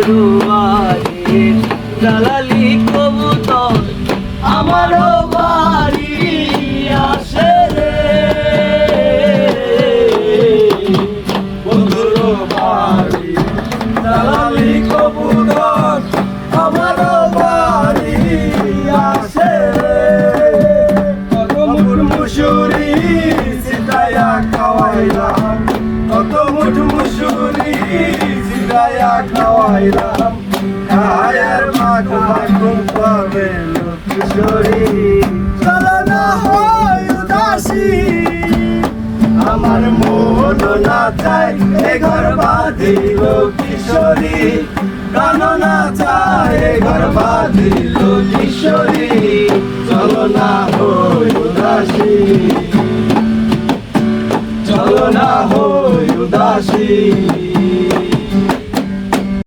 বন্ধুরুবারে জালালি কবুতর আমারও বাড়ি আসে রে বন্ধুরুবারে জালালি কবুতর আমারও বাড়ি আসে রে কত মুঠ মুসুরি সিতায়া খাওয়াইলাম কত মুঠ মুসুরি সিতায়া খাওয়াইলাম খায়ের মাখু মাখু পাবে কিশোরী চলো না হয় উদাসী আমার মন না চাই এ ঘর বাঁধিল কিশোরী প্রাণ না চাই এ ঘর বাঁধিল কিশোরী চলো না হয় উদাসী চলো না হয় উদাসী